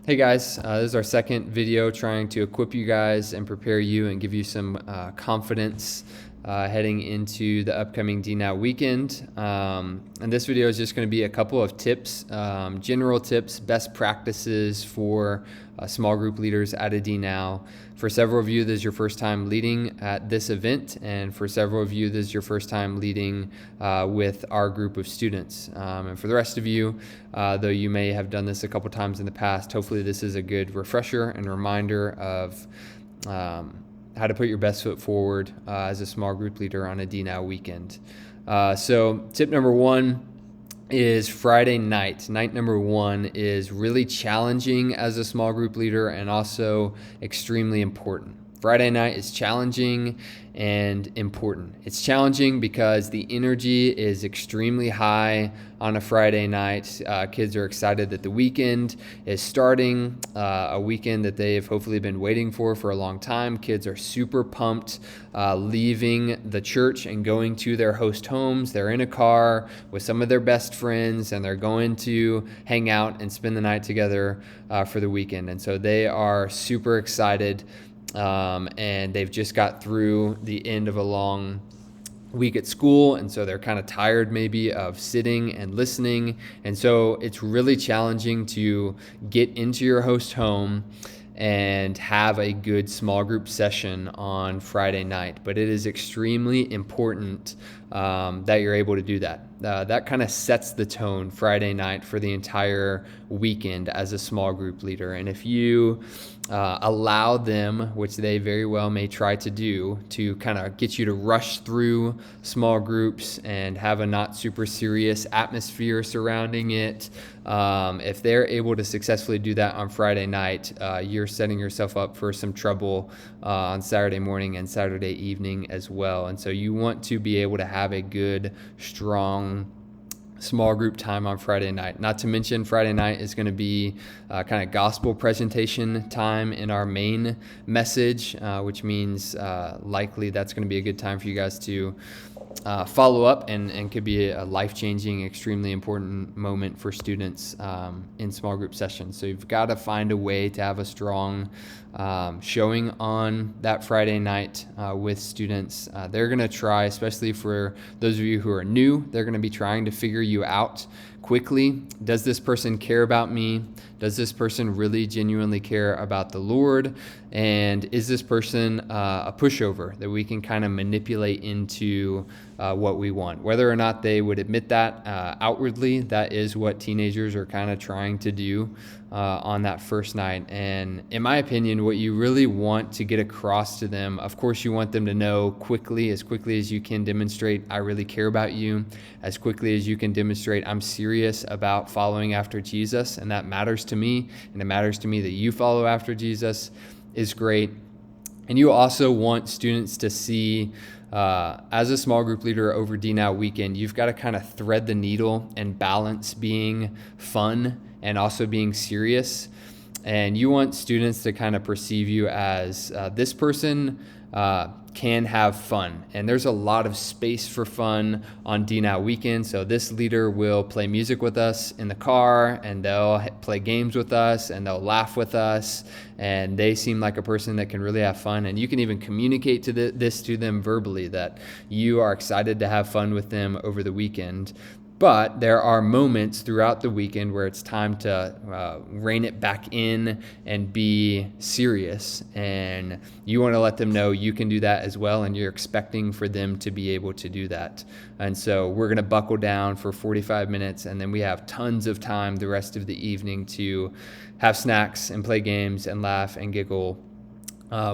Hey guys, this is our second video trying to equip you guys and prepare you and give you some confidence heading into the upcoming DNOW weekend. And this video is just going to be a couple of tips, general tips, best practices for small group leaders at a DNOW. For several of you, this is your first time leading at this event, and for several of you, this is your first time leading with our group of students. And for the rest of you, though you may have done this a couple times in the past, hopefully this is a good refresher and reminder of how to put your best foot forward as a small group leader on a DNOW weekend. So tip number one is Friday night. Night number one is really challenging as a small group leader and also extremely important. Friday night is challenging and important. It's challenging because the energy is extremely high on a Friday night. Kids are excited that the weekend is starting, a weekend that they've hopefully been waiting for a long time. Kids are super pumped, leaving the church and going to their host homes. They're in a car with some of their best friends, and they're going to hang out and spend the night together for the weekend. And so they are super excited. And they've just got through the end of a long week at school, and so they're kind of tired maybe of sitting and listening, and so it's really challenging to get into your host home and have a good small group session on Friday night. But it is extremely important that you're able to do that. That kind of sets the tone Friday night for the entire weekend as a small group leader. And if you allow them, which they very well may try to do, to kind of get you to rush through small groups and have a not super serious atmosphere surrounding it, if they're able to successfully do that on Friday night, you're setting yourself up for some trouble on Saturday morning and Saturday evening as well. And so you want to be able to have a good, strong small group time on Friday night. Not to mention Friday night is going to be kind of gospel presentation time in our main message, which means likely that's going to be a good time for you guys to follow up and could be a life-changing, extremely important moment for students in small group sessions. So you've got to find a way to have a strong showing on that Friday night with students. They're going to try, especially for those of you who are new, they're going to be trying to figure you out quickly. Does this person care about me? Does this person really genuinely care about the Lord? And is this person a pushover that we can kind of manipulate into what we want? Whether or not they would admit that outwardly, that is what teenagers are kind of trying to do on that first night. And in my opinion, what you really want to get across to them, of course, you want them to know quickly as you can demonstrate, I really care about you, as quickly as you can demonstrate, I'm serious about following after Jesus, and that matters to me, and it matters to me that you follow after Jesus, is great. And you also want students to see, as a small group leader over DNOW weekend, you've got to kind of thread the needle and balance being fun and also being serious. And you want students to kind of perceive you as this person can have fun. And there's a lot of space for fun on DNOW weekend. So this leader will play music with us in the car, and they'll play games with us, and they'll laugh with us. And they seem like a person that can really have fun. And you can even communicate this to them verbally, that you are excited to have fun with them over the weekend. But there are moments throughout the weekend where it's time to rein it back in and be serious. And you want to let them know you can do that as well, and you're expecting for them to be able to do that. And so we're going to buckle down for 45 minutes, and then we have tons of time the rest of the evening to have snacks and play games and laugh and giggle,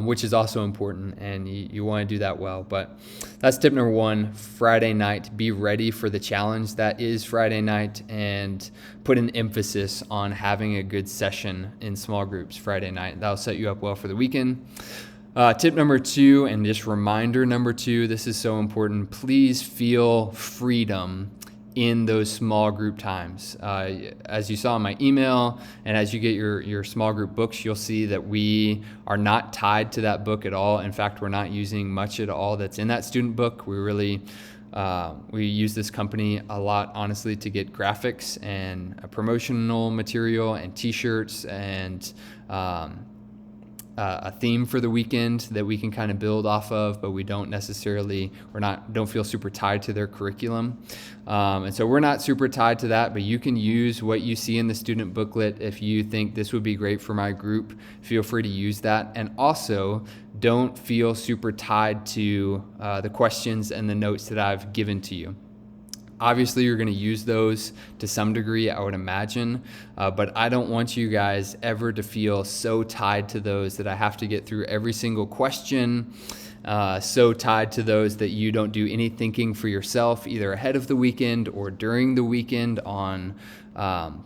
which is also important, and you want to do that well. But that's tip number one, Friday night. Be ready for the challenge that is Friday night, and put an emphasis on having a good session in small groups Friday night. That'll set you up well for the weekend. Tip number two, and just reminder number two, this is so important. Please feel freedom in those small group times. As you saw in my email, and as you get your small group books, you'll see that we are not tied to that book at all. In fact, we're not using much at all that's in that student book. We really We use this company a lot, honestly, to get graphics and promotional material and t-shirts and a theme for the weekend that we can kind of build off of, but we don't feel super tied to their curriculum. And so we're not super tied to that, but you can use what you see in the student booklet. If you think this would be great for my group, feel free to use that. And also, don't feel super tied to the questions and the notes that I've given to you. Obviously, you're going to use those to some degree, I would imagine, but I don't want you guys ever to feel so tied to those that I have to get through every single question, so tied to those that you don't do any thinking for yourself, either ahead of the weekend or during the weekend on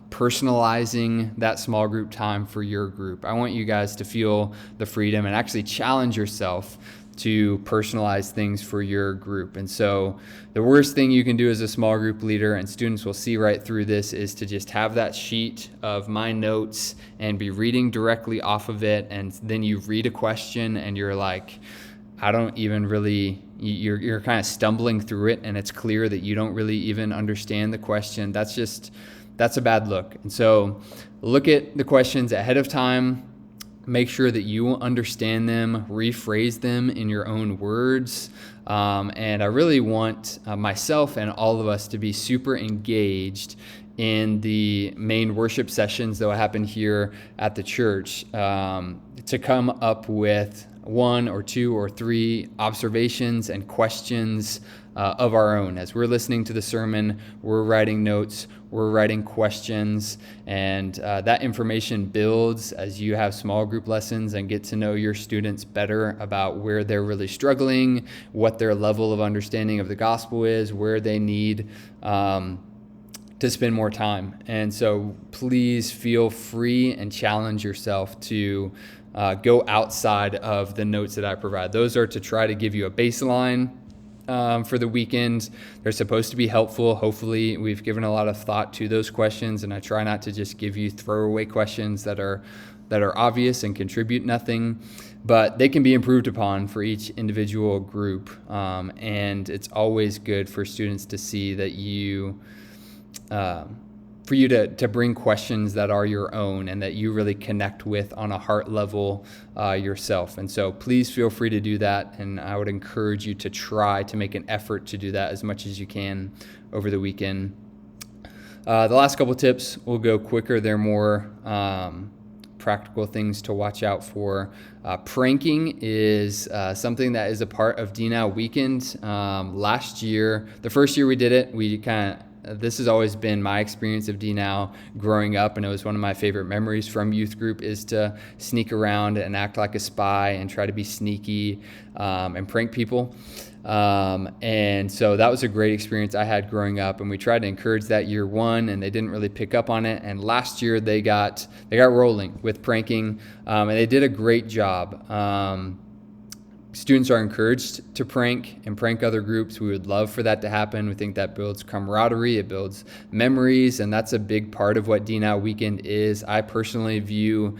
personalizing that small group time for your group. I want you guys to feel the freedom and actually challenge yourself to personalize things for your group. And so the worst thing you can do as a small group leader, and students will see right through this, is to just have that sheet of my notes and be reading directly off of it. And then you read a question and you're like, I don't even really, you're kind of stumbling through it, and it's clear that you don't really even understand the question. That's a bad look. And so look at the questions ahead of time. Make sure that you understand them, rephrase them in your own words. And I really want myself and all of us to be super engaged in the main worship sessions that will happen here at the church, to come up with 1 or 2 or 3 observations and questions of our own. As we're listening to the sermon, we're writing notes, we're writing questions, and that information builds as you have small group lessons and get to know your students better about where they're really struggling, what their level of understanding of the gospel is, where they need to spend more time. And so please feel free and challenge yourself to go outside of the notes that I provide. Those are to try to give you a baseline for the weekend. They're supposed to be helpful. Hopefully, we've given a lot of thought to those questions, and I try not to just give you throwaway questions that are obvious and contribute nothing, but they can be improved upon for each individual group. And it's always good for students to see that for you to bring questions that are your own and that you really connect with on a heart level yourself. And so please feel free to do that, and I would encourage you to try to make an effort to do that as much as you can over the weekend. The last couple tips will go quicker. They're more practical things to watch out for. Pranking is something that is a part of DNOW Weekend. Last year, the first year we did it, this has always been my experience of DNOW growing up, and it was one of my favorite memories from youth group, is to sneak around and act like a spy and try to be sneaky and prank people. And so that was a great experience I had growing up, and we tried to encourage that year one, and they didn't really pick up on it. And last year they got rolling with pranking, and they did a great job. Students are encouraged to prank and prank other groups. We would love for that to happen. We think that builds camaraderie, it builds memories, and that's a big part of what DNOW Weekend is. I personally view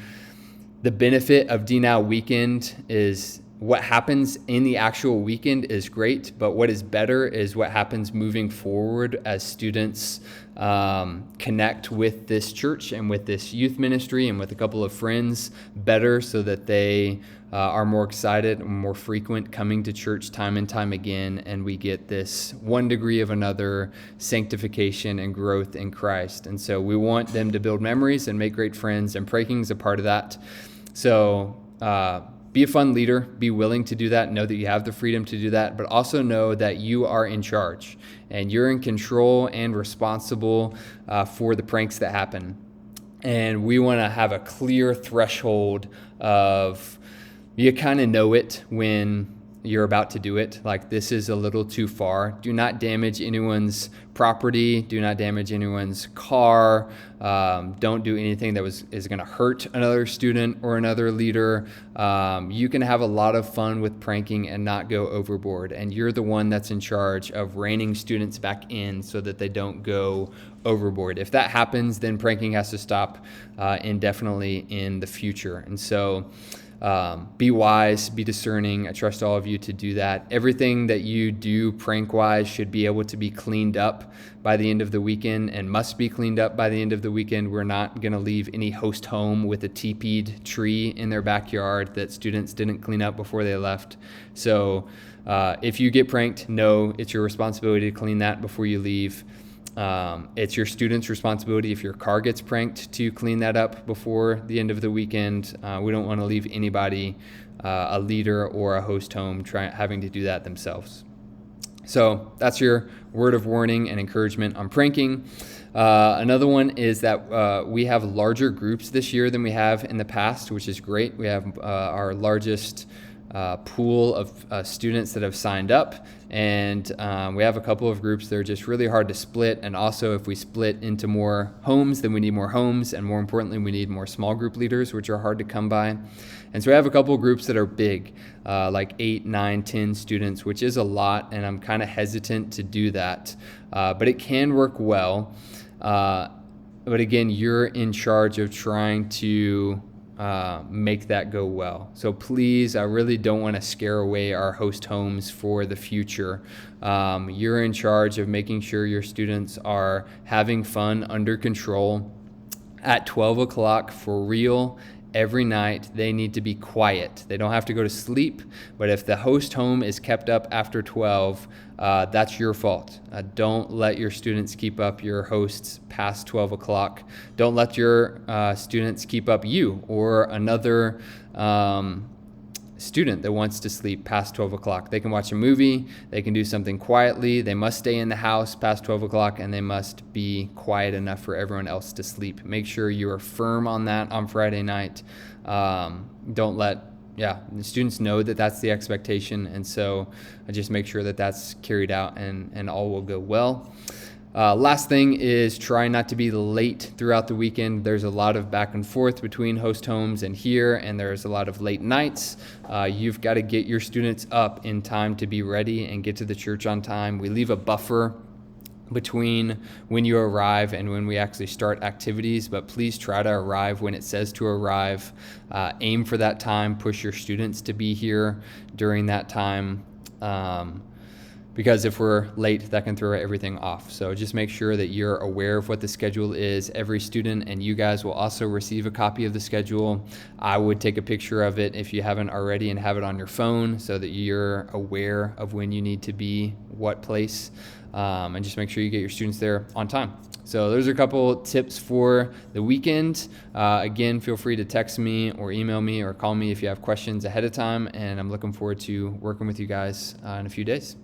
the benefit of DNOW Weekend is what happens in the actual weekend is great, but what is better is what happens moving forward as students connect with this church and with this youth ministry and with a couple of friends better, so that they are more excited and more frequent coming to church time and time again, and we get this one degree of another sanctification and growth in Christ. And so we want them to build memories and make great friends, and pranking is a part of that. So be a fun leader, be willing to do that, know that you have the freedom to do that, but also know that you are in charge and you're in control and responsible for the pranks that happen. And we want to have a clear threshold of, you kind of know it when you're about to do it, like this is a little too far. Do not damage anyone's property. Do not damage anyone's car. Don't do anything that is going to hurt another student or another leader. You can have a lot of fun with pranking and not go overboard. And you're the one that's in charge of reining students back in so that they don't go overboard. If that happens, then pranking has to stop indefinitely in the future. And so Be wise, be discerning. I trust all of you to do that. Everything that you do prank-wise should be able to be cleaned up by the end of the weekend and must be cleaned up by the end of the weekend. We're not going to leave any host home with a teepeed tree in their backyard that students didn't clean up before they left. So if you get pranked, know it's your responsibility to clean that before you leave. It's your student's responsibility if your car gets pranked to clean that up before the end of the weekend. We don't want to leave anybody, a leader or a host home, having to do that themselves. So that's your word of warning and encouragement on pranking. Another one is that we have larger groups this year than we have in the past, which is great. We have our largest pool of students that have signed up, and we have a couple of groups that are just really hard to split. And also, if we split into more homes, then we need more homes, and more importantly, we need more small group leaders, which are hard to come by. And so we have a couple of groups that are big, like 8, 9, 10 students, which is a lot, and I'm kind of hesitant to do that, but it can work well. But again, you're in charge of trying to make that go well. So please, I really don't want to scare away our host homes for the future. You're in charge of making sure your students are having fun under control at 12 o'clock for real. Every night they need to be quiet. They don't have to go to sleep, but if the host home is kept up after 12, that's your fault. Don't let your students keep up your hosts past 12 o'clock. Don't let your students keep up you or another student that wants to sleep past 12 o'clock. They can watch a movie, they can do something quietly, they must stay in the house past 12 o'clock, and they must be quiet enough for everyone else to sleep. Make sure you are firm on that on Friday night. Don't let the students know that that's the expectation, and so just make sure that that's carried out and all will go well. Last thing is try not to be late throughout the weekend. There's a lot of back and forth between host homes and here, and there's a lot of late nights. You've got to get your students up in time to be ready and get to the church on time. We leave a buffer between when you arrive and when we actually start activities, but please try to arrive when it says to arrive. Aim for that time. Push your students to be here during that time. Because if we're late, that can throw everything off. So just make sure that you're aware of what the schedule is. Every student and you guys will also receive a copy of the schedule. I would take a picture of it if you haven't already and have it on your phone so that you're aware of when you need to be what place. And just make sure you get your students there on time. So those are a couple tips for the weekend. Again, feel free to text me or email me or call me if you have questions ahead of time. And I'm looking forward to working with you guys in a few days.